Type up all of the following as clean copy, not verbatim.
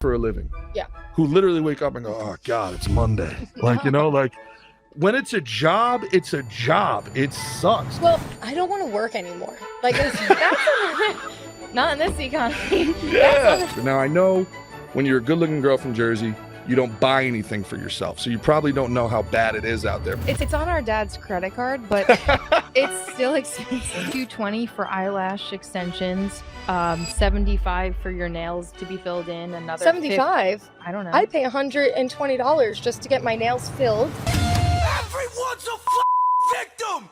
for a living. Yeah. Who literally wake up and go, oh God, it's Monday. Like, you know, like when it's a job, it's a job. It sucks. Well, I don't want to work anymore. Like, that's Not in this economy. Yeah. Now I know when you're a good looking girl from Jersey, you don't buy anything for yourself. So you probably don't know how bad it is out there. It's on our dad's credit card, but it's still expensive. $220 for eyelash extensions, $75 for your nails to be filled in, another $75. I don't know. I pay $120 just to get my nails filled. Everyone's a victim!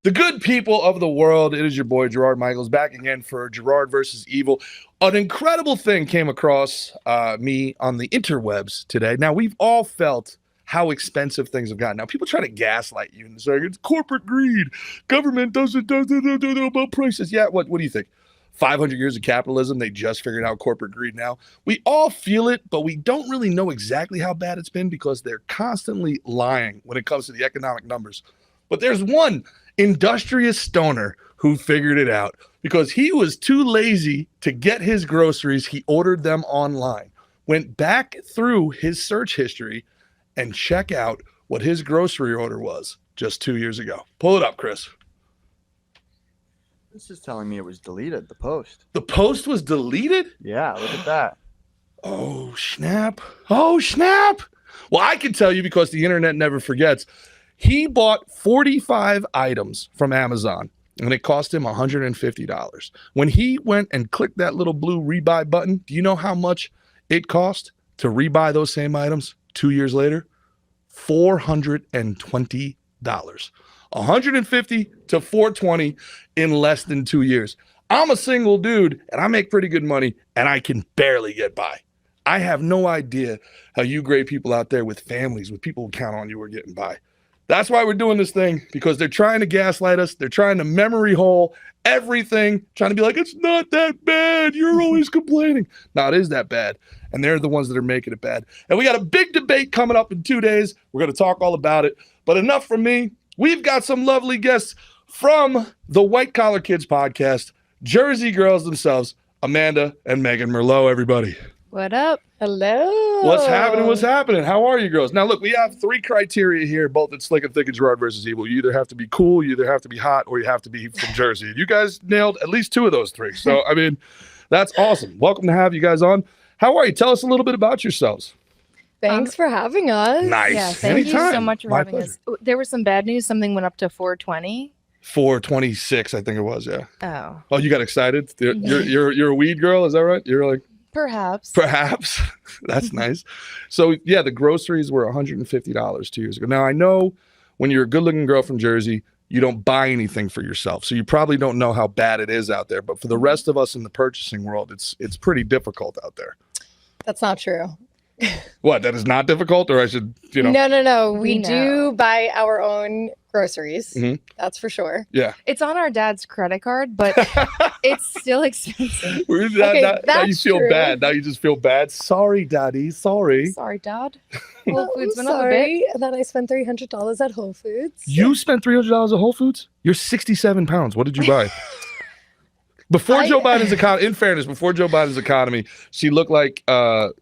The good people of the world, it is your boy Gerard Michaels back again for Gerard versus Evil. An incredible thing came across me on the interwebs today. Now, we've all felt how expensive things have gotten. Now, people try to gaslight you and say, it's corporate greed. Government doesn't know about prices. Yeah, what do you think? 500 years of capitalism, they just figured out corporate greed now. We all feel it, but we don't really know exactly how bad it's been because they're constantly lying when it comes to the economic numbers. But there's one industrious stoner who figured it out because he was too lazy to get his groceries. He ordered them online, went back through his search history and check out what his grocery order was just 2 years ago. Pull it up, Chris. This is telling me it was deleted, the post. The post was deleted? Yeah, look at that. Oh, snap. Oh, snap. Well, I can tell you because the internet never forgets. He bought 45 items from Amazon, and it cost him $150. When he went and clicked that little blue rebuy button, do you know how much it cost to rebuy those same items 2 years later? $420. $150 to $420 in less than 2 years. I'm a single dude, and I make pretty good money, and I can barely get by. I have no idea how you great people out there with families, with people who count on you, are getting by. That's why we're doing this thing, because they're trying to gaslight us. They're trying to memory hole everything, trying to be like, it's not that bad. You're always complaining. No, it is that bad. And they're the ones that are making it bad. And we got a big debate coming up in 2 days. We're going to talk all about it. But enough from me. We've got some lovely guests from the White Collar Kids podcast, Jersey girls themselves, Amanda and Megan Merlo, everybody. What up? Hello. What's happening? What's happening? How are you girls? Now, look, we have 3 criteria here, both at Slick and Thick and Gerard versus Evil. You either have to be cool, you either have to be hot, or you have to be from Jersey. You guys nailed at least 2 of those 3. So, I mean, that's awesome. Welcome to have you guys on. How are you? Tell us a little bit about yourselves. Thanks for having us. Nice. Yeah, thank Anytime. you so much for My having pleasure. us. There was some bad news. Something went up to 420. 426, I think it was, yeah. Oh. Oh, you got excited? You're a weed girl, is that right? You're like, Perhaps. That's nice. So yeah, the groceries were $150 2 years ago. Now I know when you're a good looking girl from Jersey, you don't buy anything for yourself. So you probably don't know how bad it is out there. But for the rest of us in the purchasing world, it's pretty difficult out there. That's not true. What, that is not difficult? Or I should, No. We We know. do buy our own groceries. Mhm. That's for sure. Yeah. It's on our dad's credit card, but it's still expensive. Now you that's feel true. bad. Now you just feel bad. Sorry, Daddy. Sorry. Sorry, Dad. Whole Foods I'm went up a bit. sorry. And then I spent $300 at Whole Foods. You spent $300 at Whole Foods? You're 67 pounds. What did you buy? Before Joe Biden's economy, in fairness, before Joe Biden's economy, she looked like, one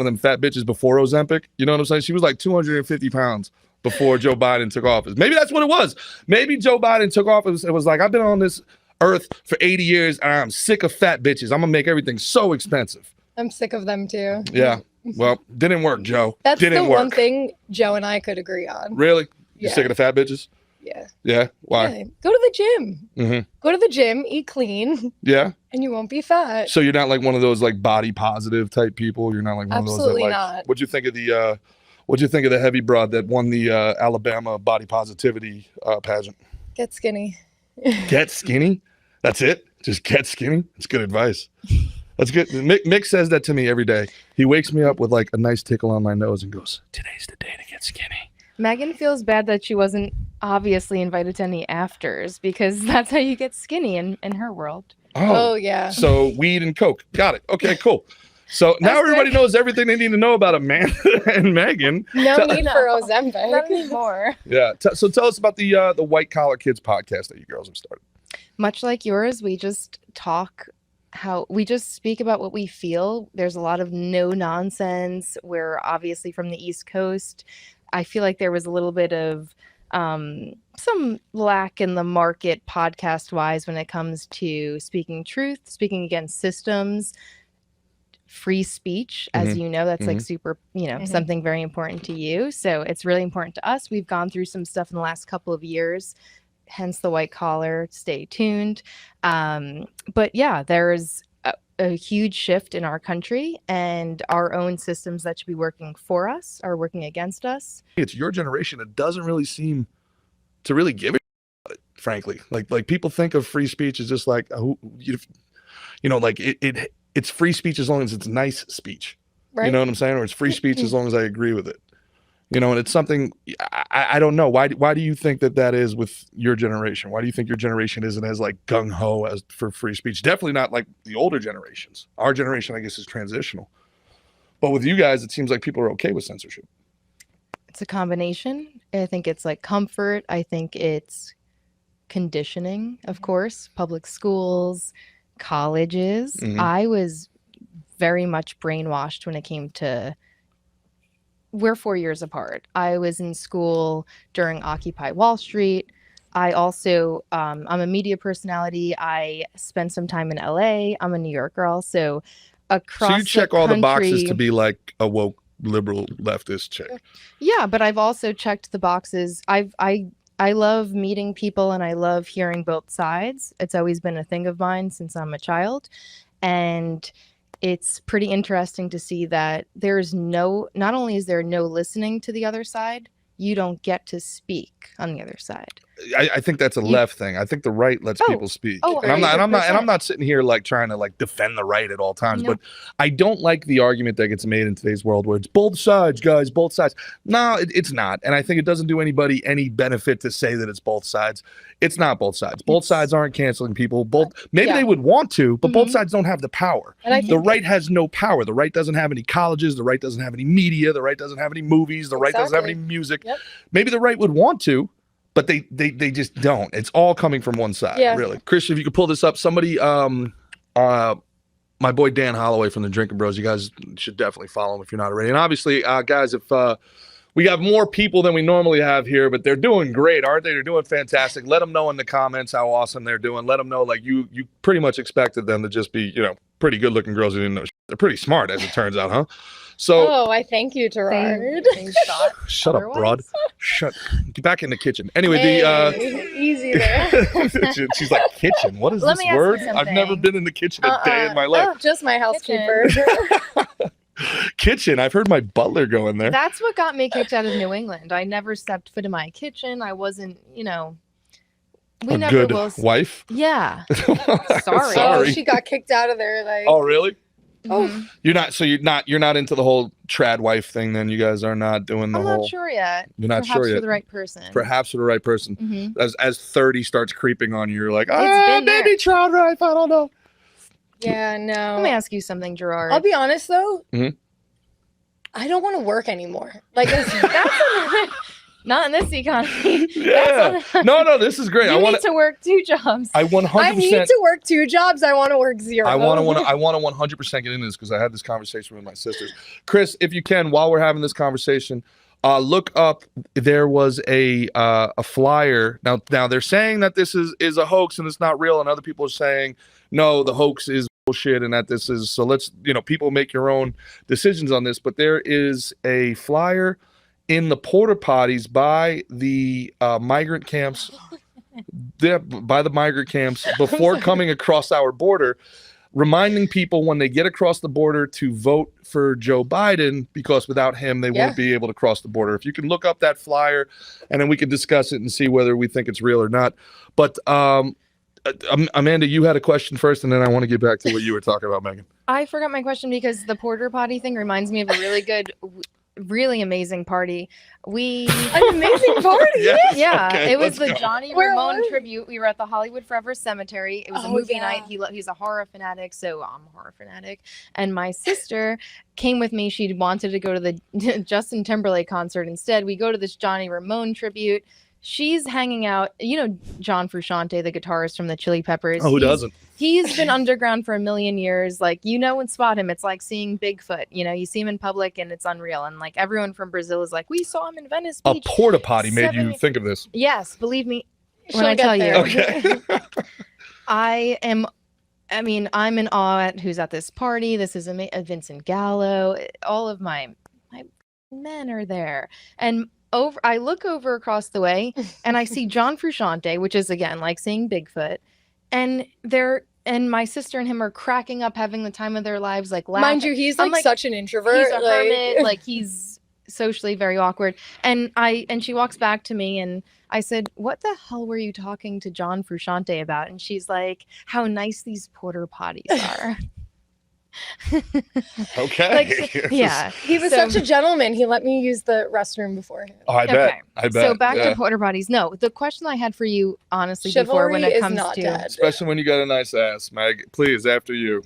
of them fat bitches before Ozempic. You know what I'm saying? She was like 250 pounds before Joe Biden took office. Maybe that's what it was. Maybe Joe Biden took office. It was like, I've been on this earth for 80 years and I'm sick of fat bitches. I'm going to make everything so expensive. I'm sick of them too. Yeah. Well, didn't work, Joe. That's didn't the work. one thing Joe and I could agree on. Really? You Yeah. sick of the fat bitches? Yeah. Yeah. Why? Yeah. Go to the gym. Mm-hmm. Go to the gym, eat clean, Yeah. and you won't be fat. So you're not like one of those like body positive type people. You're not like one Absolutely of those that like. not. What'd you think of the heavy broad that won the Alabama body positivity pageant? Get skinny. Get skinny. That's it. Just get skinny. That's good advice. That's good. Mick says that to me every day. He wakes me up with like a nice tickle on my nose and goes, "Today's the day to get skinny." Megan feels bad that she wasn't obviously invited to any afters because that's how you get skinny in her world. Oh, yeah. So weed and coke. Got it. Okay, cool. So now everybody knows everything they need to know about Amanda and Megan. No need for Not Ozempic. anymore. Yeah. So tell us about the White Collar Kids podcast that you girls have started. Much like yours, we just we just speak about what we feel. There's a lot of no nonsense. We're obviously from the East Coast. I feel like there was a little bit of some lack in the market podcast wise when it comes to speaking truth, speaking against systems, free speech. As you know, that's like super, something very important to you. So it's really important to us. We've gone through some stuff in the last couple of years, hence the white collar. Stay tuned. But yeah, there's a huge shift in our country, and our own systems that should be working for us are working against us. It's your generation that doesn't really seem to really give a shit, frankly. Like people think of free speech as just like, like it's free speech as long as it's nice speech. Right. You know what I'm saying? Or it's free speech as long as I agree with it. And it's something I don't know. Why do you think that is with your generation? Why do you think your generation isn't as like gung-ho as for free speech? Definitely not like the older generations. Our generation, I guess, is transitional. But with you guys, it seems like people are okay with censorship. It's a combination. I think it's like comfort. I think it's conditioning, of course, public schools, colleges. I was very much brainwashed when it came to, we're 4 years apart. I was in school during Occupy Wall Street. I also, I'm a media personality. I spent some time in LA. I'm a New York girl. So across So you check the all the country, boxes to be like a woke liberal leftist chick. Yeah, but I've also checked the boxes. I love meeting people and I love hearing both sides. It's always been a thing of mine since I'm a child. And it's pretty interesting to see that not only is there no listening to the other side, you don't get to speak on the other side. I think that's a left thing. I think the right lets people speak. Oh, and I'm not sitting here like trying to like defend the right at all times, but I don't like the argument that gets made in today's world where it's both sides, guys, both sides. No, it's not. And I think it doesn't do anybody any benefit to say that it's both sides. It's not both sides. Both sides aren't canceling people. Maybe they would want to, but both sides don't have the power. And the right has no power. The right doesn't have any colleges. The right doesn't have any media. The right doesn't have any movies. The right doesn't have any music. Maybe the right would want to, but they just don't. It's all coming from one side, really. Christian, if you could pull this up. Somebody, my boy Dan Holloway from the Drinking Bros, you guys should definitely follow him if you're not already. And obviously, guys, if we got more people than we normally have here, but they're doing great, aren't they? They're doing fantastic. Let them know in the comments how awesome they're doing. Let them know, like, you pretty much expected them to just be, pretty good-looking girls who didn't know. They're pretty smart, as it turns out, huh? So, I thank you, Gerard. Shut up, broad. Get back in the kitchen. Anyway, easy there. She's like, kitchen? What is this word? I've never been in the kitchen a day in my life. Oh, just my housekeeper. Kitchen. I've heard my butler go in there. That's what got me kicked out of New England. I never stepped foot in my kitchen. I wasn't, we a never good will. wife. Yeah. Sorry. Oh, she got kicked out of there. Like. Oh, really? Oh, you're not into the whole trad wife thing. Then you guys are not doing the whole. I'm not sure yet. You're not Perhaps sure yet. For the right person. Perhaps for the right person. As 30 starts creeping on you, you're like, maybe trad wife. I don't know. Yeah, no. Let me ask you something, Gerard. I'll be honest though. I don't want to work anymore. Like that's not in this economy. Yeah. No, this is great. You need to work 2 jobs. I 100%. I need to work 2 jobs. I want to work 0. I want to 100% get into this because I had this conversation with my sisters. Chris, if you can, while we're having this conversation, look up. There was a flyer. Now they're saying that this is a hoax and it's not real, and other people are saying no, the hoax is bullshit and that this is. So let's people make your own decisions on this. But there is a flyer in the porta potties by the migrant camps, before coming across our border, reminding people when they get across the border to vote for Joe Biden, because without him, they won't be able to cross the border. If you can look up that flyer, and then we can discuss it and see whether we think it's real or not. But Amanda, you had a question first, and then I want to get back to what you were talking about, Megan. I forgot my question because the porta potty thing reminds me of a really good, really amazing party. An amazing party. Yeah. Okay, it was the go. Johnny Ramone tribute. We were at the Hollywood Forever Cemetery. It was a movie night. He's a horror fanatic, so I'm a horror fanatic. And my sister came with me. She wanted to go to the Justin Timberlake concert instead. We go to this Johnny Ramone tribute. she's hanging out. You know, John Frusciante, the guitarist from the Chili Peppers. Oh, who doesn't? He's been underground for a million years. Like, you know, and spot him. It's like seeing Bigfoot. You know, you see him in public and it's unreal. And like everyone from Brazil is like, we saw him in Venice A Beach. porta potty made you 70 think of this. Yes, believe me when She'll I get tell there. you. Okay. I'm in awe at who's at this party. This is Vincent Gallo. All of my men are there. And I look over across the way and I see John Frusciante, which is again like seeing Bigfoot. And my sister and him are cracking up, having the time of their lives, like laughing. Mind you, he's I'm like such an introvert. He's a like... hermit, like he's socially very awkward. And she walks back to me and I said, "What the hell were you talking to John Frusciante about?" And she's like, "How nice these porta potties are." Okay. Like, yeah. He was such a gentleman. He let me use the restroom beforehand. Oh, I bet. I bet. So back yeah. to porta potties. No, the question I had for you, honestly, before when Chivalry it is comes not to dead. Especially when you got a nice ass, Meg. Please, after you.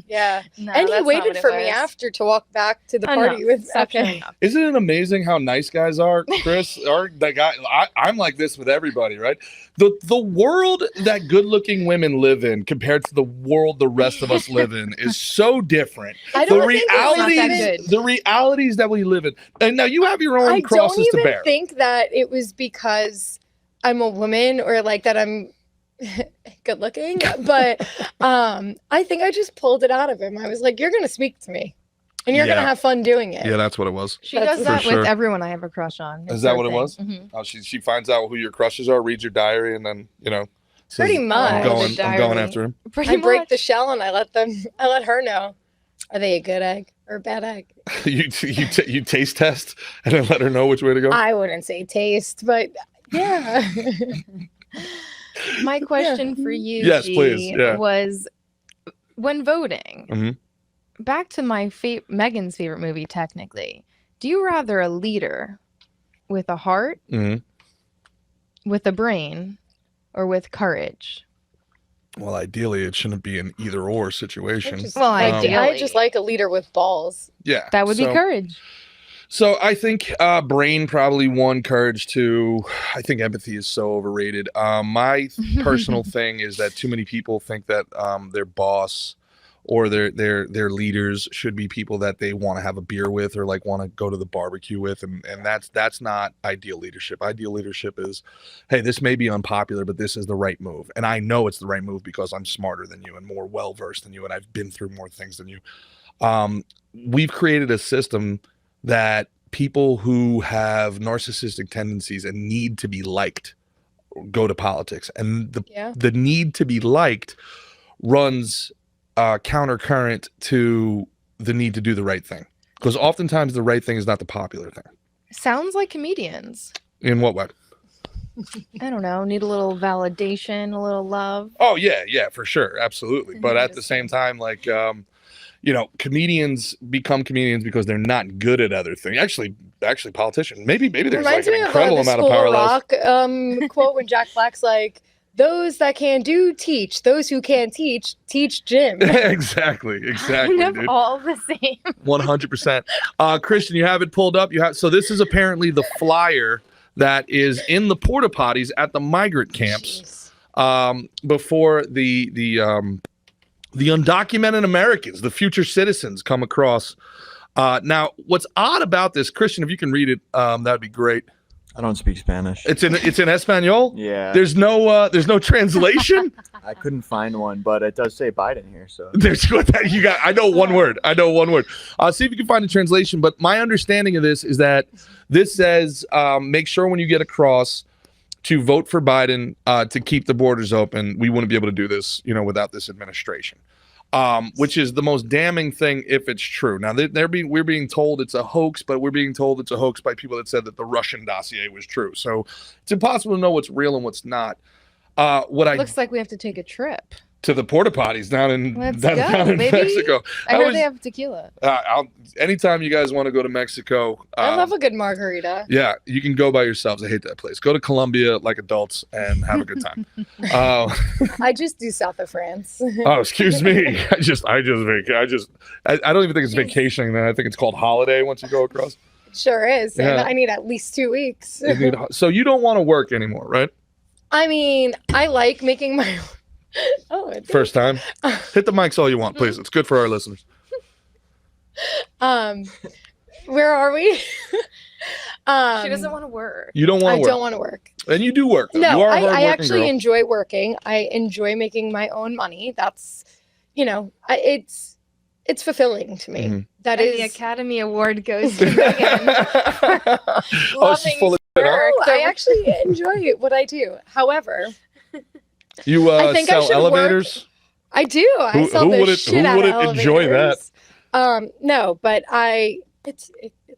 Yeah. No, And he that's not waited what it for me was. after to walk back to the party Enough. with. Suction Okay. enough. Isn't it amazing how nice guys are, Chris? Or the guy, I'm like this with everybody, right? The world that good-looking women live in compared to the world the rest of us live in is so different. I The don't think it's not that realities, good. the realities that we live in, and now you have your own I don't crosses to even bear. think that it was because I'm a woman or like that I'm good looking, but I think I just pulled it out of him. I was like, "You're gonna speak to me, and you're Yeah. gonna have fun doing it." Yeah, that's what it was. She That's does for that sure. with everyone I have a crush on. Is that what it was? Mhm. Oh, she finds out who your crushes are, reads your diary, and then says, Pretty much. I'm going Diary. after him. Pretty I break much. the shell and I let her know. Are they a good egg or a bad egg? you taste test and then let her know which way to go. I wouldn't say taste, but yeah. My question for you, Yes, G, please, yeah. was when voting. Mhm. Back to my Megan's favorite movie, technically. Do you rather a leader with a heart, Mhm. with a brain, or with courage? Well, ideally, it shouldn't be an either-or situation. Well, I ideally. just like a leader with balls. Yeah, That would be so- courage. So I think brain probably one, courage two. I think empathy is so overrated. My personal thing is that too many people think that their boss or their leaders should be people that they want to have a beer with or like want to go to the barbecue with, and that's not ideal leadership. Ideal leadership is, hey, this may be unpopular, but this is the right move, and I know it's the right move because I'm smarter than you and more well versed than you, and I've been through more things than you. We've created a system that people who have narcissistic tendencies and need to be liked go to politics, and the need to be liked runs countercurrent to the need to do the right thing, because oftentimes the right thing is not the popular thing. Sounds like comedians. In what way? I don't know. Need a little validation, a little love. Oh yeah, for sure, absolutely. But at the same time, like comedians become comedians because they're not good at other things. Actually, politicians. Maybe there's Reminds like an me incredible of the amount of School power of levels. Rock quote when Jack Black's like, "Those that can do teach. Those who can't teach gym." Exactly, Kind of dude. all the same. 100%. Christian, you have it pulled up. So this is apparently the flyer that is in the porta potties at the migrant camps before the undocumented Americans, the future citizens, come across. Now, what's odd about this, Christian, if you can read it, that'd be great. I don't speak Spanish. It's in Espanol. Yeah. There's no translation. I couldn't find one, but it does say Biden here. So There's what that you got. I know one word. See if you can find a translation. But my understanding of this is that this says, make sure when you get across to vote for Biden to keep the borders open. We wouldn't be able to do this, without this administration. Which is the most damning thing if it's true. Now we're being told it's a hoax, but we're being told it's a hoax by people that said that the Russian dossier was true. So it's impossible to know what's real and what's not. Looks like we have to take a trip. To the porta potties down in Mexico. I heard they have tequila. Anytime you guys want to go to Mexico, I love a good margarita. yeah, you can go by yourselves. I hate that place. Go to Colombia like adults and have a good time. I just do south of France. Oh, excuse me. I don't even think it's vacationing. Then I think it's called holiday once you go across. Sure is. And Yeah. I need at least 2 weeks. So you don't want to work anymore, right? I mean, I like making my First time. Hit the mics all you want, please. It's good for our listeners. Where are we? She doesn't want to work. You don't want I to work. don't want to work. And you do work, though. No, you are a I hardworking actually girl. enjoy working. I enjoy making my own money. That's, it's fulfilling to me. Mhm. That And is the Academy Award goes to Megan. Oh, she's full of shit, huh? No, I actually enjoy what I do. However, You I think I sell should elevators? I do. I sell the shit out of enjoy that? elevators. No, but it's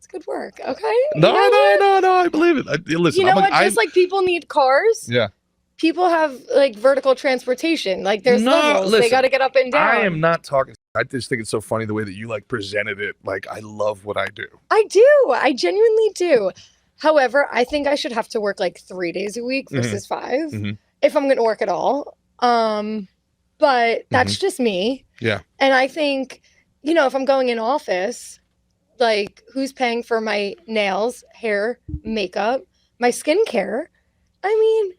good work. Okay. No, You know what? no. I believe it. Listen, You know what? Just like people need cars. yeah. People have like vertical transportation. Like there's No, levels. They listen, got to get up and down. I am not talking. I just think it's so funny the way that you like presented it. Like, I love what I do. I do. I genuinely do. However, I think I should have to work like 3 days a week versus 5 Mhm. if I'm going to work at all. But that's just me. Yeah. And I think, if I'm going in office, like who's paying for my nails, hair, makeup, my skincare? I mean,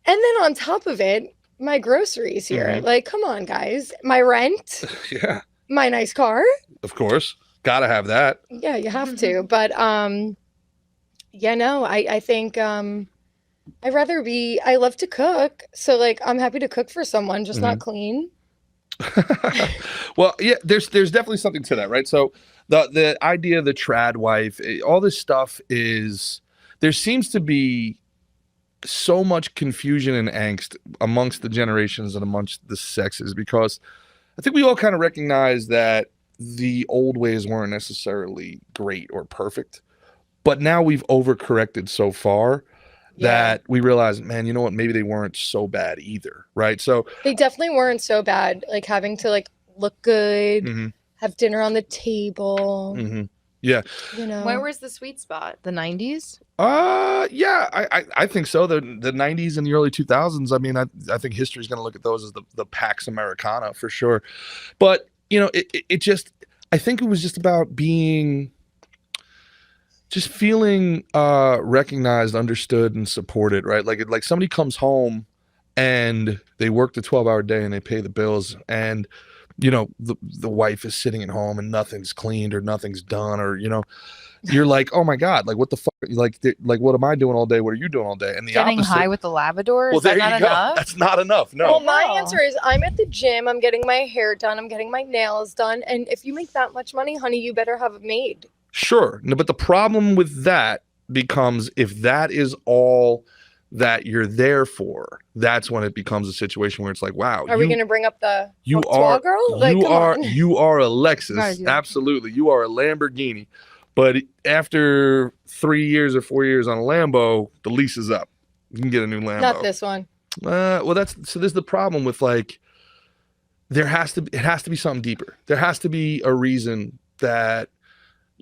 and then on top of it, my groceries here. Mhm. Like, come on, guys. My rent, Yeah, my nice car. of course. Gotta have that. Yeah, you have to. But yeah, no, I think I love to cook. So like I'm happy to cook for someone, just not clean. Well, yeah, there's definitely something to that, right? So the idea of the trad wife, all this stuff is, there seems to be so much confusion and angst amongst the generations and amongst the sexes, because I think we all kind of recognize that the old ways weren't necessarily great or perfect, but now we've overcorrected so far that we realize, man, you know what? Maybe they weren't so bad either, right? So They definitely weren't so bad. Like having to like look good, mhm, have dinner on the table. mhm. Yeah. Where was the sweet spot? The 90s? Yeah, I think so. The 90s and the early 2000s. I mean, I think history's going to look at those as the Pax Americana for sure. But it just, I think it was just about feeling recognized, understood, and supported, right? Like somebody comes home and they worked a 12-hour day and they pay the bills, and the wife is sitting at home and nothing's cleaned or nothing's done, or you're like, oh my God, like what the fuck, like what am I doing all day? What are you doing all day? And the Getting opposite, high with the Labrador? well, Is that there not you go. enough? That's not enough. No. Well, my No. answer is I'm at the gym, I'm getting my hair done, I'm getting my nails done. And if you make that much money, honey, you better have a maid. Sure. No, but the problem with that becomes, if that is all that you're there for, that's when it becomes a situation where it's like, wow, Are we going to bring up the you Volkswagen are girl? Like, you come are on. you are a Gotta Lexus. do that. Absolutely. You are a Lamborghini. But after 3 years or 4 years on a Lambo, the lease is up. You can get a new Lambo. Not this one. Well, this is the problem with, like, it has to be something deeper. There has to be a reason that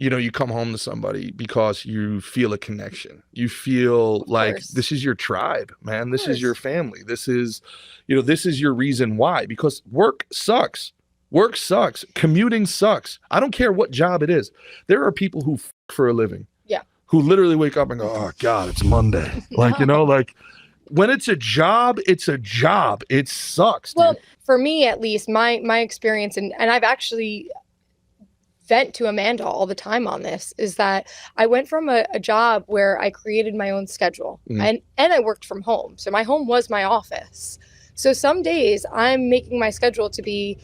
you come home to somebody because you feel a connection. You feel like course. this is your tribe, man. This is course. your family. This is, this is your reason why. Because work sucks. Work sucks. Commuting sucks. I don't care what job it is. There are people who for a living. Yeah. Who literally wake up and go, oh God, it's Monday. Like, like when it's a job, it's a job. It sucks. Well, dude. for me at least, my experience, and I've actually vent to Amanda all the time on this, is that I went from a job where I created my own schedule and I worked from home. So my home was my office. So some days I'm making my schedule to be,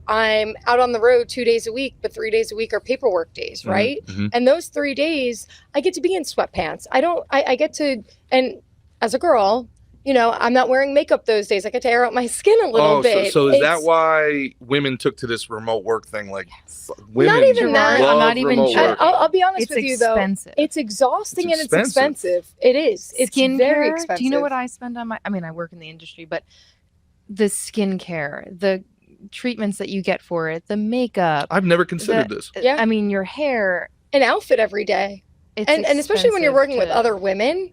I'm out on the road 2 days a week, but 3 days a week are paperwork days, right? Mhm. And those 3 days I get to be in sweatpants. I get to, and as a girl, I'm not wearing makeup those days. I get to air out my skin a little bit. So is that It's- why women took to this remote work thing? Like, women Not even that. love I'm not even remote sure. work. I'll be honest It's with you though. expensive. It's exhausting It's and it's expensive. It is. It's Skincare. very expensive. Do you know what I spend on I work in the industry, but the skincare, the treatments that you get for it, the makeup. I've never considered this. Yeah. I mean, your hair. An outfit every day. It's And especially when you're expensive working with to- other women.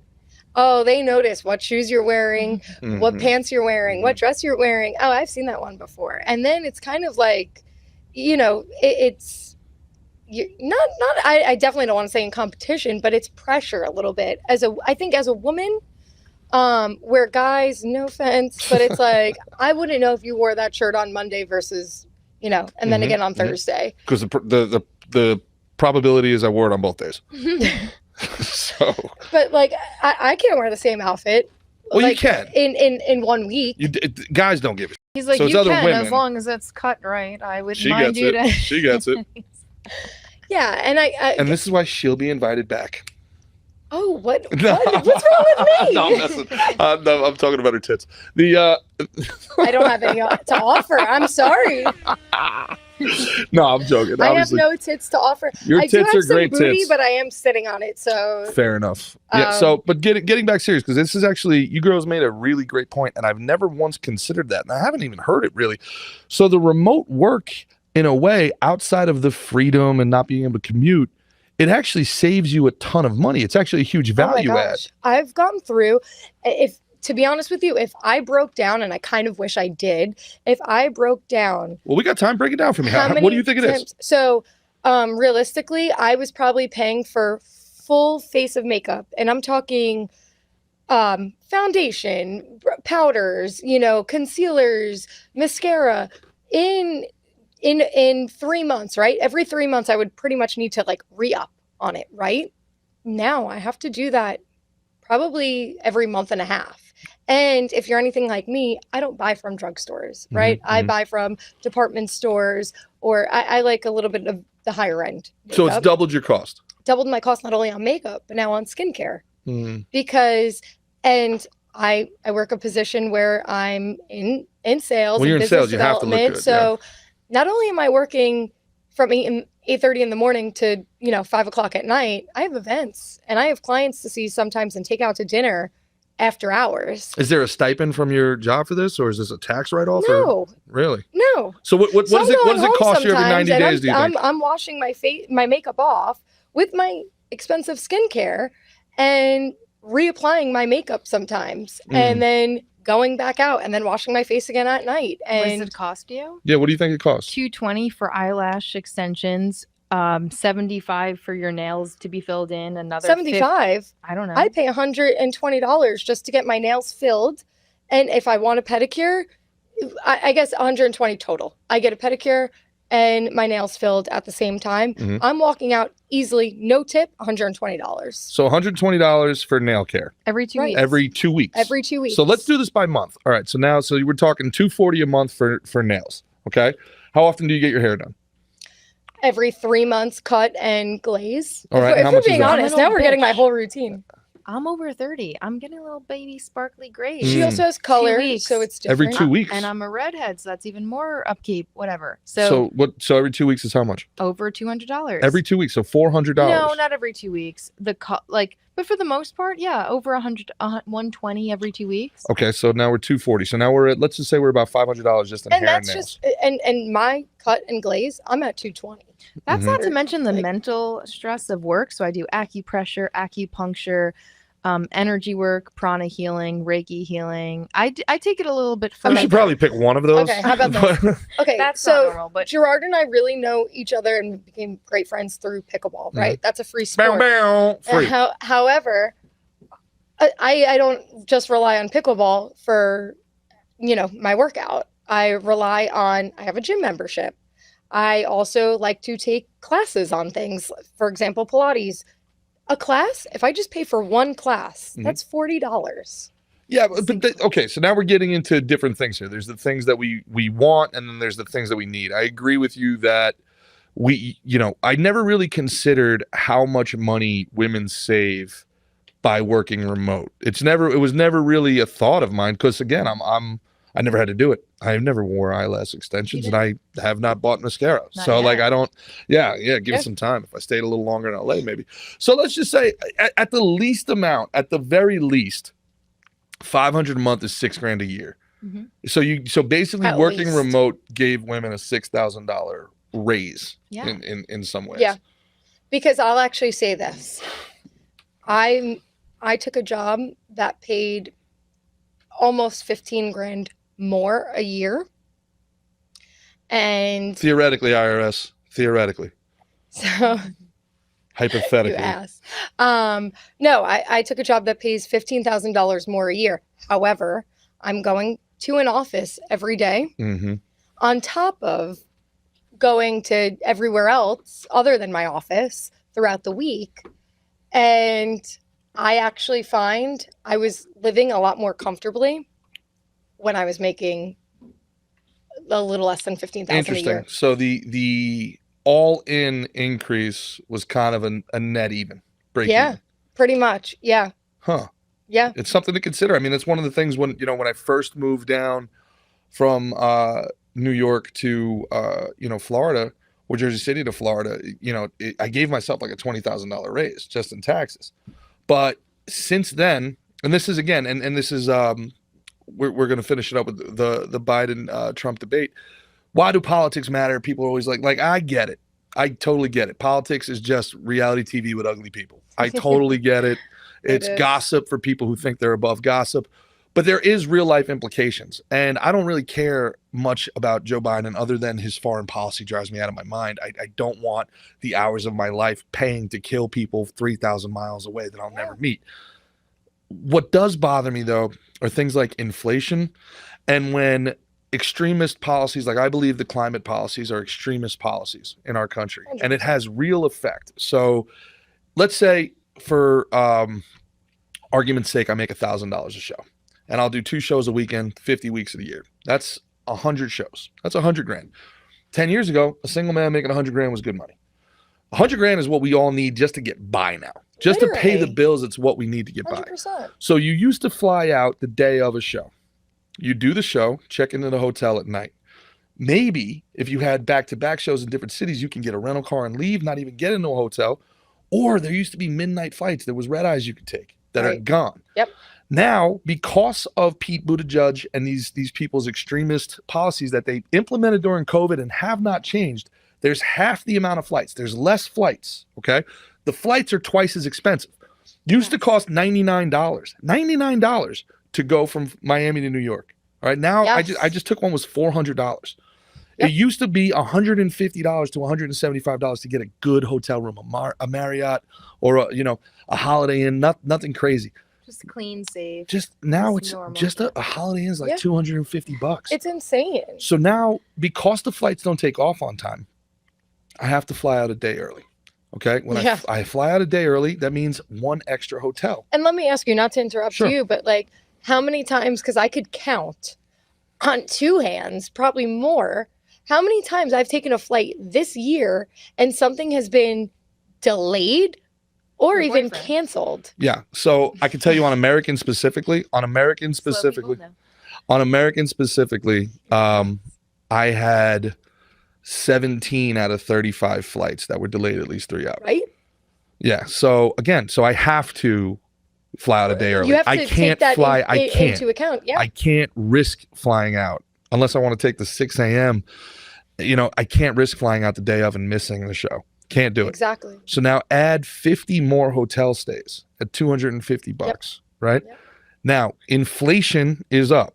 Oh, they notice what shoes you're wearing, what Mhm. pants you're wearing, what dress you're wearing. Oh, I've seen that one before. And then it's kind of like, it's I definitely don't want to say in competition, but it's pressure a little bit. I think as a woman, where guys, no offense, but it's like, I wouldn't know if you wore that shirt on Monday versus, and then again on Thursday. Because the probability is I wore it on both days. So. But like, I can't wear the same outfit. Well, like, you can. In 1 week. Guys don't give a He's like, so it's you other can, women. as long as it's cut right. I wouldn't She mind gets you it. to. She gets it. Yeah, and and this is why she'll be invited back. Oh, what's No. wrong with me? No, I'm messing. No, I'm talking about her tits. I don't have any to offer. I'm sorry. No, I'm joking. I have Obviously, no tits to offer. your I do tits have are some great booty, tits. but I am sitting on it, so Fair enough. Yeah. But getting back serious, because this is actually, you girls made a really great point, and I've never once considered that, and I haven't even heard it really. So the remote work, in a way, outside of the freedom and not being able to commute, it actually saves you a ton of money. It's actually a huge value add. I've gone through, to be honest with you, if I broke down, and I kind of wish I did, if I broke down. Well, we got time. Break it down for me. What do you think it is? So realistically, I was probably paying for full face of makeup, and I'm talking foundation, powders, concealers, mascara, in 3 months, right? Every 3 months, I would pretty much need to like re-up on it, right? Now I have to do that probably every month and a half. And if you're anything like me, I don't buy from drugstores, right? I buy from department stores, or I like a little bit of the higher end makeup. So it's doubled your cost. Doubled my cost, not only on makeup, but now on skincare. Because, and I work a position where I'm in sales. When you're and in sales, business you have to look development. good. So not only am I working from 8:30 in the morning to 5 o'clock at night, I have events and I have clients to see sometimes and take out to dinner after hours. Is there a stipend from your job for this, or is this a tax write-off? No. Or? Really? No. So what does it cost you every 90 days? Do you think? I'm washing my makeup off with my expensive skincare and reapplying my makeup sometimes, and then going back out and then washing my face again at night. And What does it cost you? Yeah, what do you think it costs? $220 for eyelash extensions, $75 for your nails to be filled in, another $75. I don't know. I pay $120 just to get my nails filled, and if I want a pedicure, I guess $120 total. I get a pedicure and my nails filled at the same time. I'm walking out easily, no tip, $120. So $120 for nail care every 2 weeks. every 2 weeks. Every 2 weeks. So let's do this by month. All right. So you were talking $240 a month for nails. Okay. How often do you get your hair done? Every 3 months, cut and glaze. All right. If How we're much is being that? honest, now we're getting my whole routine. I'm over 30. I'm getting a little baby sparkly gray. She also has color, weeks. so it's different. Every 2 weeks. And I'm a redhead, so that's even more upkeep, whatever. So So every 2 weeks is how much? over $200. Every 2 weeks. So $400. No, not every 2 weeks. But for the most part, yeah, over 120 every 2 weeks. Okay. So now we're $240. So now let's just say we're about $500 just in And hair and that's nails. just and my cut and glaze, I'm at $220. That's not to mention the Like- mental stress of work. So I do acupressure, acupuncture, energy work, prana healing, Reiki healing. I take it a little bit We further. should probably pick one of those. Okay, how about this? Okay, That's so not normal, but Gerard and I really know each other and became great friends through pickleball, right? That's a free Bow, sport. bow, free. However, I don't just rely on pickleball for, my workout. I have a gym membership. I also like to take classes on things. For example, Pilates. A class, if I just pay for one class, that's $40. Yeah, okay. So now we're getting into different things here. There's the things that we want, and then there's the things that we need. I agree with you that I never really considered how much money women save by working remote. It was never really a thought of mine because again, I never had to do it. I never wore eyelash extensions, and I have not bought mascara. Not so yet. I don't. Yeah. Give it some time. If I stayed a little longer in LA, maybe. So let's just say, at the least amount, at the very least, $500 a month is $6,000 a year. So basically, At working least. remote gave women a $6,000 raise. Yeah. In some ways. Yeah. Because I'll actually say this. I took a job that paid almost $15,000 more a year. And Theoretically, IRS. Theoretically. So you Hypothetically. asked. No, I took a job that pays $15,000 more a year. However, I'm going to an office every day Mm-hmm. on top of going to everywhere else other than my office throughout the week. And I actually find I was living a lot more comfortably when I was making a little less than 15,000 a Interesting. year. So the all-in increase was kind of a net even break Yeah, even. pretty much. Yeah. Huh. Yeah. It's something to consider. I mean, it's one of the things when I first moved down from New York to Florida, or Jersey City to Florida, I gave myself like a $20,000 raise just in taxes. But since then, and this is again, and this is we're going to finish it up with the Biden Trump debate. Why do politics matter? People are always like I get it. I totally get it. Politics is just reality TV with ugly people. I totally get it. It's gossip for people who think they're above gossip. But there is real life implications. And I don't really care much about Joe Biden other than his foreign policy drives me out of my mind. I don't want the hours of my life paying to kill people 3,000 miles away that I'll never meet. What does bother me, though, are things like inflation and when extremist policies, like I believe the climate policies are extremist policies in our country, and it has real effect. So let's say for argument's sake, I make $1,000 a show. And I'll do 2 shows a weekend, 50 weeks of the year. That's 100 shows. That's 100 grand. 10 years ago, a single man making 100 grand was good money. 100 grand is what we all need just to get by now. Just to pay the bills, it's what we need to get 100%. by. So you used to fly out the day of a show. You do the show, check into the hotel at night. Maybe if you had back-to-back shows in different cities, you can get a rental car and leave, not even get into a hotel. Or there used to be midnight flights. There was red eyes you could take that are gone. Yep. Now, because of Pete Buttigieg and these people's extremist policies that they implemented during COVID and have not changed, there's half the amount of flights. There's less flights, okay? The flights are twice as expensive. Used to cost $99 to go from Miami to New York. All right, now I just took one was $400. Yep. It used to be $150 to $175 to get a good hotel room, a Marriott or a Holiday Inn, nothing crazy. Just clean, safe. Just now It's it's normal. just a Holiday Inn is like $250. It's insane. So now, because the flights don't take off on time, I have to fly out a day early. Okay, when I fly out a day early, that means one extra hotel. And let me ask you, not to interrupt you, but like how many times, because I could count on 2 hands, probably more, how many times I've taken a flight this year and something has been delayed or even canceled. Yeah. So I can tell you on American specifically, I had 17 out of 35 flights that were delayed at least 3 hours. Right? Yeah. So again, I have to fly out a day early. You have to I can't take that fly. into account. Yeah. I can't risk flying out unless I want to take the 6 a.m. I can't risk flying out the day of and missing the show. Can't do it. Exactly. So now add 50 more hotel stays at $250, right? Yep. Now, inflation is up.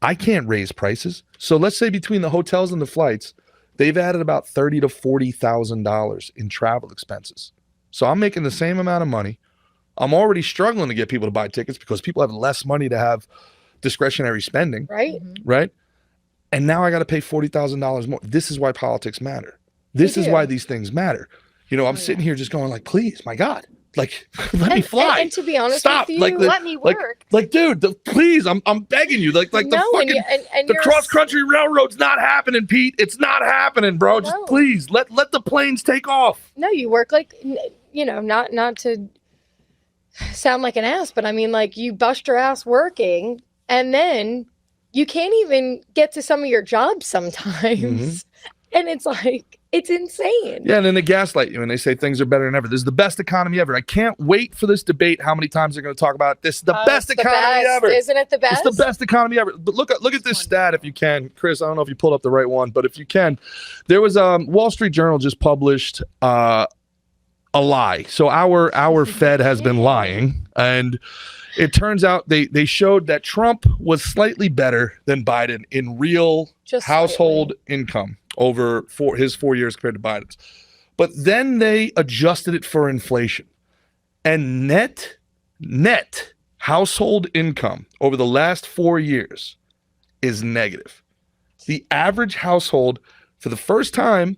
I can't raise prices. So let's say between the hotels and the flights, they've added about $30,000 to $40,000 in travel expenses. So I'm making the same amount of money. I'm already struggling to get people to buy tickets because people have less money to have discretionary spending. Right. Right. And now I got to pay $40,000 more. This is why politics matter. This is why these things matter. I'm sitting here just going like, please, my God, like, let me fly. And to be honest Stop. with you, Like, let me work. Like, dude, please, I'm begging you. Like the fucking the cross-country railroad's not happening, Pete. It's not happening, bro. Just please let the planes take off. No, you work like, not to sound like an ass, but I mean, like, you bust your ass working and then you can't even get to some of your jobs sometimes. And it's like, it's insane. Yeah, and then they gaslight you and they say things are better than ever. This is the best economy ever. I can't wait for this debate. How many times they're going to talk about this? The best economy ever. Isn't it the best? It's the best economy ever. But look at this stat if you can, Chris. I don't know if you pulled up the right one, but if you can, there was Wall Street Journal just published a lie. So our Fed has been lying, and it turns out they showed that Trump was slightly better than Biden in real household income over his 4 years compared to Biden's. But then they adjusted it for inflation. And net household income over the last 4 years is negative. The average household, for the first time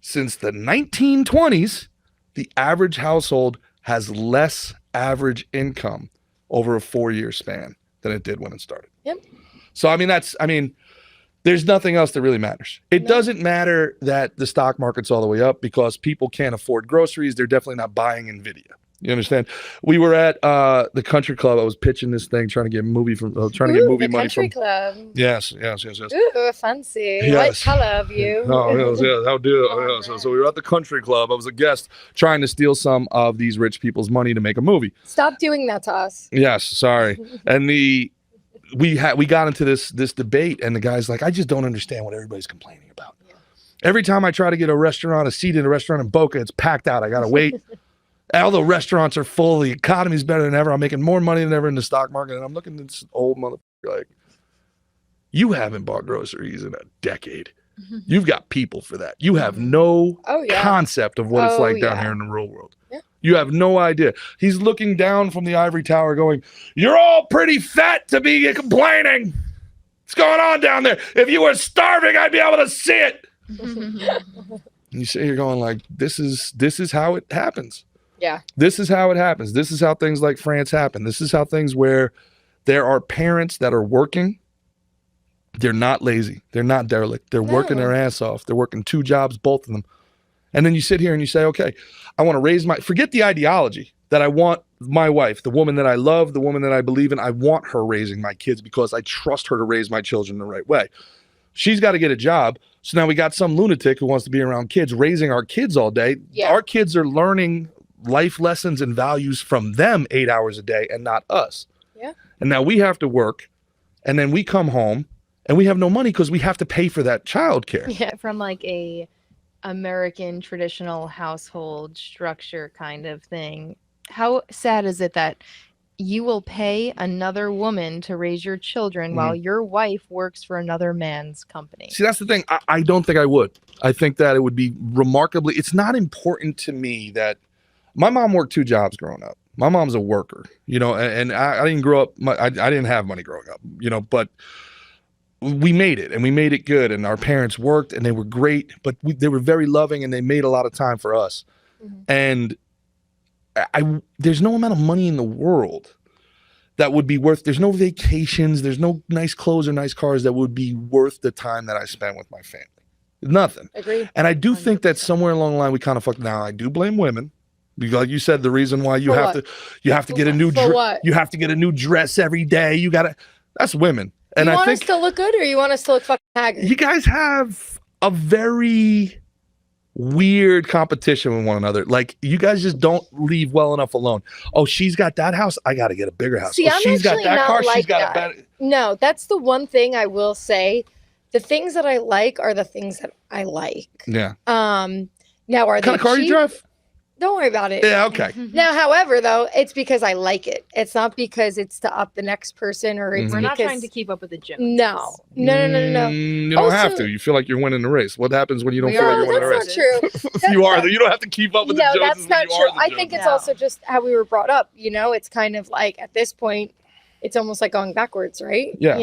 since the 1920s, the average household has less average income over a 4-year span than it did when it started. Yep. So, there's nothing else that really matters. It doesn't matter that the stock market's all the way up because people can't afford groceries. They're definitely not buying NVIDIA. You understand? We were at the country club. I was pitching this thing, trying to get movie money the from. country club. Yes. Ooh, fancy. Yes. What color of you? No, yes, how do Oh, yes. So we were at the country club. I was a guest trying to steal some of these rich people's money to make a movie. Stop doing that to us. Yes, sorry. And we got into this debate, and the guy's like, I just don't understand what everybody's complaining about. Yeah. Every time I try to get a seat in a restaurant in Boca, it's packed out. I gotta wait. All the restaurants are full. The economy's better than ever. I'm making more money than ever in the stock market. And I'm looking at this old motherfucker like, you haven't bought groceries in a decade. You've got people for that. You have no concept of what it's like down here in the real world. Yeah. You have no idea. He's looking down from the ivory tower going, you're all pretty fat to be complaining. What's going on down there? If you were starving, I'd be able to see it. And you sit here going like, this is how it happens. Yeah. This is how it happens. This is how things like France happen. This is how things where there are parents that are working. They're not lazy. They're not derelict. They're working their ass off. They're working 2 jobs, both of them. And then you sit here and you say, okay, I want to raise forget the ideology that I want my wife, the woman that I love, the woman that I believe in. I want her raising my kids because I trust her to raise my children the right way. She's got to get a job. So now we got some lunatic who wants to be around kids, raising our kids all day. Yeah. Our kids are learning life lessons and values from them 8 hours a day and not us. Yeah. And now we have to work, and then we come home and we have no money because we have to pay for that childcare. Yeah, from like a American traditional household structure kind of thing. How sad is it that you will pay another woman to raise your children while your wife works for another man's company? See, that's the thing. I don't think I would. I think that it would be remarkably, it's not important to me that my mom worked 2 jobs growing up. My mom's a worker, and I didn't grow up, I didn't have money growing up, but we made it, and we made it good, and our parents worked, and they were great, but they were very loving, and they made a lot of time for us. And there's no amount of money in the world that would be worth, there's no vacations, there's no nice clothes or nice cars that would be worth the time that I spent with my family. Nothing. Agreed. And I do think that somewhere along the line we kind of fucked. Now I do blame women. Like you said, the reason why you have to get a new you have to get a new dress every day. That's women. And you want I think us to look good, or you want us to look fucking haggard? You guys have a very weird competition with one another. Like, you guys just don't leave well enough alone. Oh, she's got that house, I got to get a bigger house. See, oh, she's got that car, she's got a better. No, that's the one thing I will say. The things that I like are the things that I like. Yeah. Now, what kind of car you drive? Don't worry about it. Yeah, okay. Now, however, though, it's because I like it. It's not because it's to up the next person, or it's We're not because... trying to keep up with the Joneses. No. You don't have to. You feel like you're winning the race. What happens when you don't feel like you're winning the race? That's not true. You are. You don't have to keep up with the Joneses. No, that's not true. I think it's also just how we were brought up. It's kind of like, at this point, it's almost like going backwards, right? Yeah.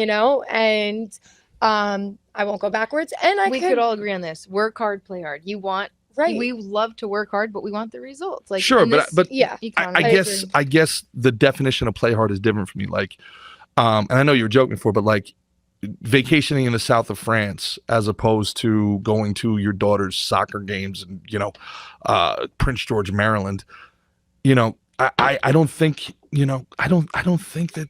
And I won't go backwards. And we could all agree on this. Work hard, play hard. Right. We love to work hard, but we want the results. Like, sure, but yeah, I guess the definition of play hard is different for me. Like, and I know you were joking before, but like vacationing in the south of France as opposed to going to your daughter's soccer games and Prince George, Maryland. I don't think I don't think that.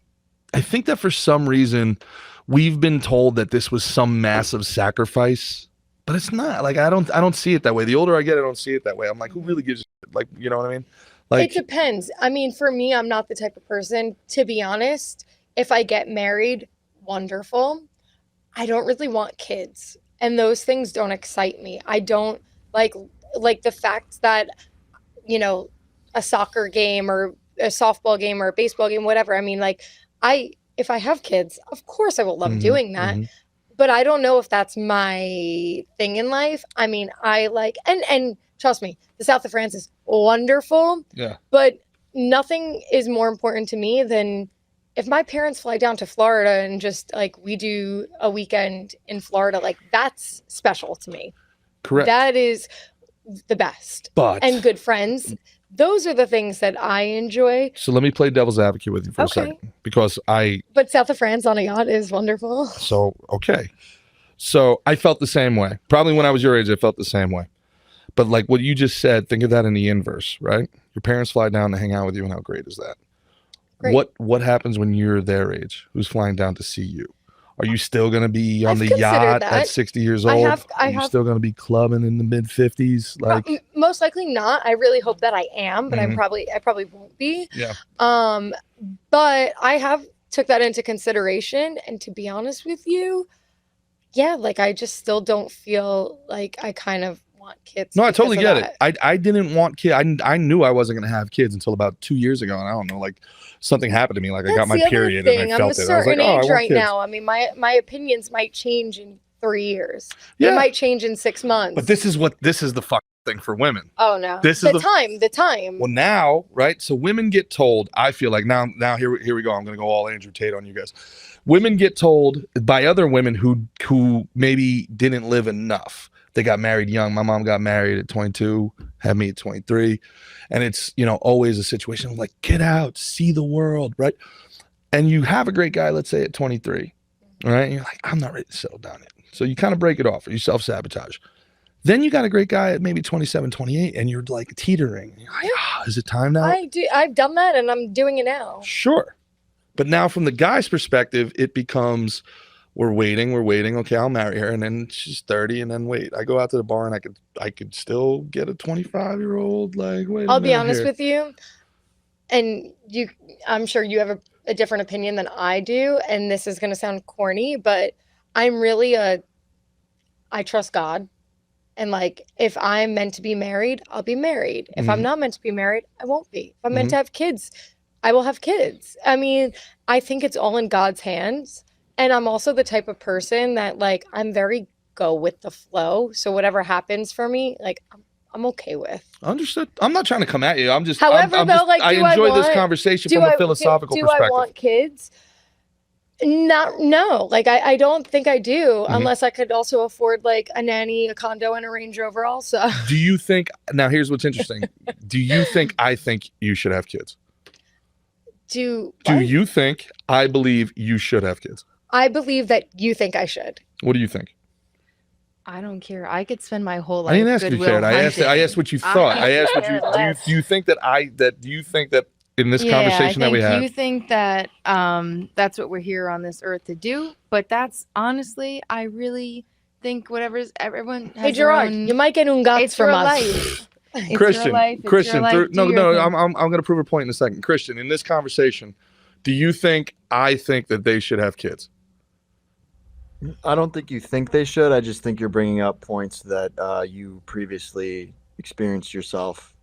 I think that for some reason we've been told that this was some massive sacrifice. But it's not. Like, I don't see it that way. The older I get, I don't see it that way. I'm like, who really gives a shit? Like, you know what I mean? Like, it depends. I mean, for me, I'm not the type of person, to be honest. If I get married, wonderful. I don't really want kids, and those things don't excite me. I don't like the fact that, a soccer game or a softball game or a baseball game, whatever. I mean, like, if I have kids, of course I will love doing that. But I don't know if that's my thing in life. I mean, I like, and trust me, the south of France is wonderful. Yeah. But nothing is more important to me than if my parents fly down to Florida and just like we do a weekend in Florida, like that's special to me. Correct. That is the best. But and good friends. Those are the things that I enjoy. so let me play devil's advocate with you for a second, because But south of France on a yacht is wonderful. okay. So I felt the same way. Probably when I was your age, I felt the same way. But like what you just said, think of that in the inverse, right? Your parents fly down to hang out with you, and how great is that? Great. What happens when you're their age? Who's flying down to see you? Are you still going to be on I've the considered yacht that. at 60 years old? I Are you have still going to be clubbing in the mid 50s? Like, most likely not. I really hope that I am, but Mhm. I probably won't be. Yeah. But I have took that into consideration, and to be honest with you, yeah, like I just still don't feel like I kind of want kids. no, I because totally of get that. it. I didn't want kids. I knew I wasn't going to have kids until about 2 years ago. And I don't know, like something happened to me. Like I got That's my the other period thing. and I I'm a felt it. I was like, certain oh, I age want right kids. now. I mean, my opinions might change in 3 years. Yeah. They might change in 6 months. But this is the fucking thing for women. oh no, this is the time. Well, now, right? So women get told, I feel like now here we go. I'm going to go all Andrew Tate on you guys. Women get told by other women who maybe didn't live enough. They got married young. My mom got married at 22, had me at 23. And it's, always a situation of like, get out, see the world, right? And you have a great guy, let's say at 23, right? And you're like, I'm not ready to settle down yet. So you kind of break it off or you self-sabotage. Then you got a great guy at maybe 27, 28, and you're like teetering. You're like, is it time now? I've done that, and I'm doing it now. Sure. But now from the guy's perspective, it becomes, we're waiting. Okay, I'll marry her. And then she's 30, and then wait, I go out to the bar and I could still get a 25-year-old. Like, wait, I'll be honest with you, and I'm sure you have a different opinion than I do, and this is going to sound corny, but I'm really I trust God. And like, if I'm meant to be married, I'll be married. If I'm not meant to be married, I won't be. If I'm meant to have kids, I will have kids. I mean, I think it's all in God's hands. And I'm also the type of person that like, I'm very go with the flow. So whatever happens for me, like I'm okay with. Understood. I'm not trying to come at you. I'm just, However, I'm though, just, like, I enjoy this conversation from a philosophical perspective. Do I want kids? No. Like I don't think I do, unless I could also afford like a nanny, a condo, and a Range Rover also. Do you think, now here's what's interesting. Do you think I think you should have kids? Do you think I believe you should have kids? I believe that you think I should. What do you think? I don't care. I could spend my whole life. I didn't ask if you cared. I asked what you thought. I asked what you do you think that in this conversation that we had. You think that that's what we're here on this earth to do, but that's honestly, I really think whatever's everyone has Hey Gerard, you might get ungats from us. Life. It's Christian, your life. It's Christian, your life. Do your thing. I'm going to prove a point in a second. Christian, in this conversation, do you think I think that they should have kids? I don't think you think they should. I just think you're bringing up points that you previously experienced yourself.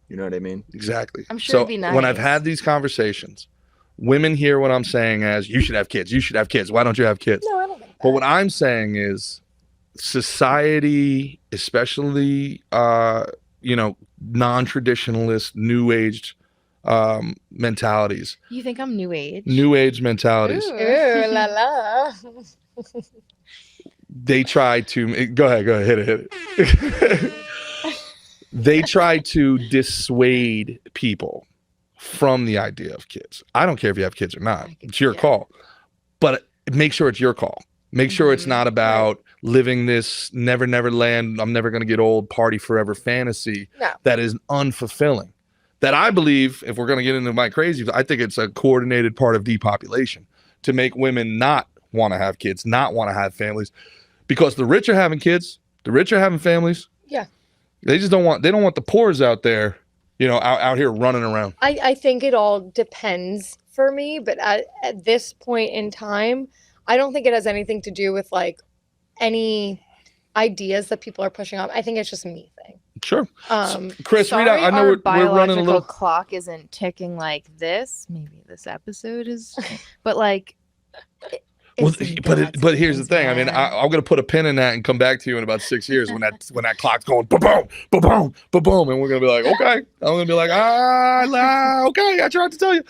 You know what I mean? Exactly. I'm sure so it'd be nice. when I've had these conversations, women hear what I'm saying as, you should have kids. You should have kids. Why don't you have kids? No, I don't think that. But what I'm saying is society, especially, non-traditionalist, new-aged mentalities. You think I'm new age? New age mentalities. Ooh la la. They try to go ahead, hit it. They try to dissuade people from the idea of kids. I don't care if you have kids or not. It's your call. But make sure it's your call. Make sure it's not about living this never land, I'm never going to get old, party forever fantasy that is unfulfilling. That I believe, if we're going to get into my crazy, I think it's a coordinated part of depopulation to make women not want to have kids, not want to have families. Because the rich are having kids, the rich are having families. Yeah. They don't want the poors out there, out here running around. I think it all depends for me, but at this point in time, I don't think it has anything to do with like any ideas that people are pushing on. I think it's just a me thing. Sure. Chris, sorry, read out. I know we're running a little. Clock isn't ticking like this. Maybe this episode is, but like, Well, It's but here's the intoxicating, thing. I mean, man. I'm gonna put a pin in that and come back to you in about 6 years when that clock's going ba boom, ba boom, ba boom, and we're gonna be like, okay. I'm gonna be like, okay. I tried to tell you.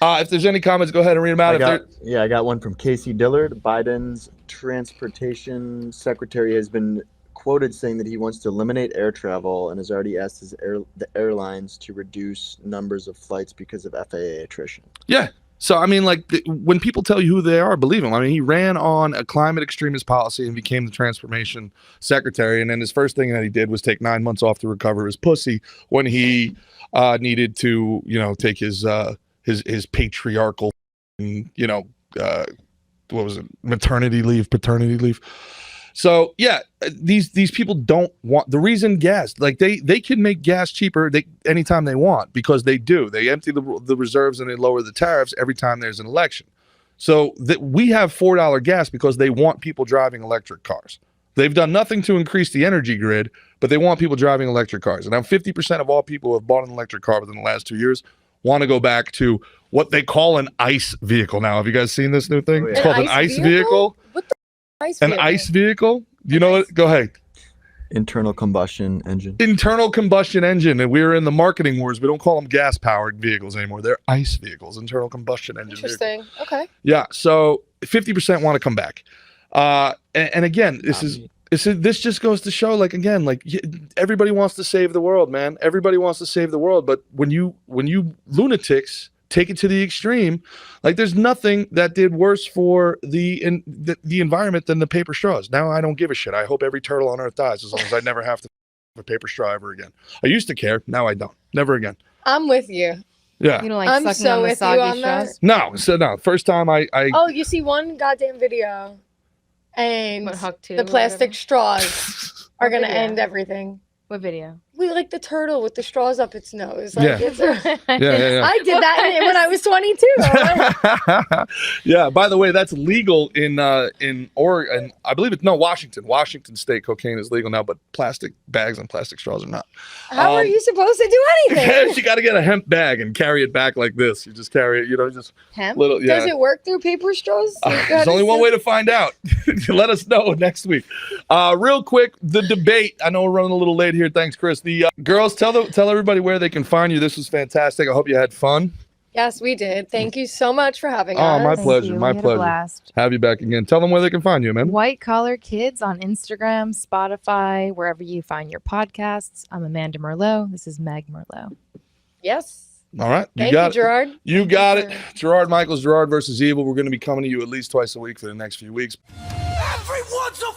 If there's any comments, go ahead and read them out. I got one from Casey Dillard. Biden's transportation secretary has been quoted saying that he wants to eliminate air travel and has already asked the airlines to reduce numbers of flights because of FAA attrition. Yeah. So, I mean, like, when people tell you who they are, believe him. I mean, he ran on a climate extremist policy and became the transformation secretary. And then his first thing that he did was take 9 months off to recover his pussy when he needed to, take his patriarchal, what was it, paternity leave. So yeah, these people don't want the reason gas, like they can make gas cheaper anytime they want, because they do. They empty the reserves and they lower the tariffs every time there's an election. So that we have $4 gas because they want people driving electric cars. They've done nothing to increase the energy grid, but they want people driving electric cars. And now 50% of all people who have bought an electric car within the last 2 years want to go back to what they call an ICE vehicle. Now, have you guys seen this new thing? Oh, yeah. It's called an ICE vehicle. What the ICE An vehicle? ICE vehicle? You know what? Go ahead. Internal combustion engine. Internal combustion engine. And we're in the marketing wars. We don't call them gas-powered vehicles anymore. They're ICE vehicles, internal combustion engine vehicles. Interesting. Okay. Yeah. So 50% want to come back. And again, this just goes to show, like, again, like, everybody wants to save the world, man. Everybody wants to save the world. But when you lunatics take it to the extreme, like, there's nothing that did worse for the environment than the paper straws. Now I don't give a shit. I hope every turtle on earth dies as long as I never have to have a paper straw ever again. I used to care. Now I don't. Never again. I'm with you. Yeah. You don't like I'm sucking so on the with you soggy on that. straws? No. First time I Oh, you see one goddamn video, and What, Huck 2 the or plastic whatever? straws are gonna video? end everything. What video? We like the turtle with the straws up its nose. Like, Yeah. yeah. Yeah. I did that when I was 22. Yeah. By the way, that's legal in Oregon. I believe Washington. Washington State cocaine is legal now, but plastic bags and plastic straws are not. How are you supposed to do anything? You got to get a hemp bag and carry it back like this. You just carry it, just Hemp? little. Yeah. Does it work through paper straws? There's only one way to find out. Let us know next week. Real quick, the debate. I know we're running a little late here. Thanks, Chris. The girls, tell everybody where they can find you. This was fantastic. I hope you had fun. Yes, we did. Thank you so much for having Oh, us. my Thank pleasure. you. My We had a pleasure. blast. Have you back again. Tell them where they can find you, man. White Collar Kids on Instagram, Spotify, wherever you find your podcasts. I'm Amanda Merlo. This is Meg Merlo. Yes. All right. Thank you, got it. Gerard. You got it. sir. Gerard Michaels, Gerard versus Evil. We're going to be coming to you at least twice a week for the next few weeks. Everyone's a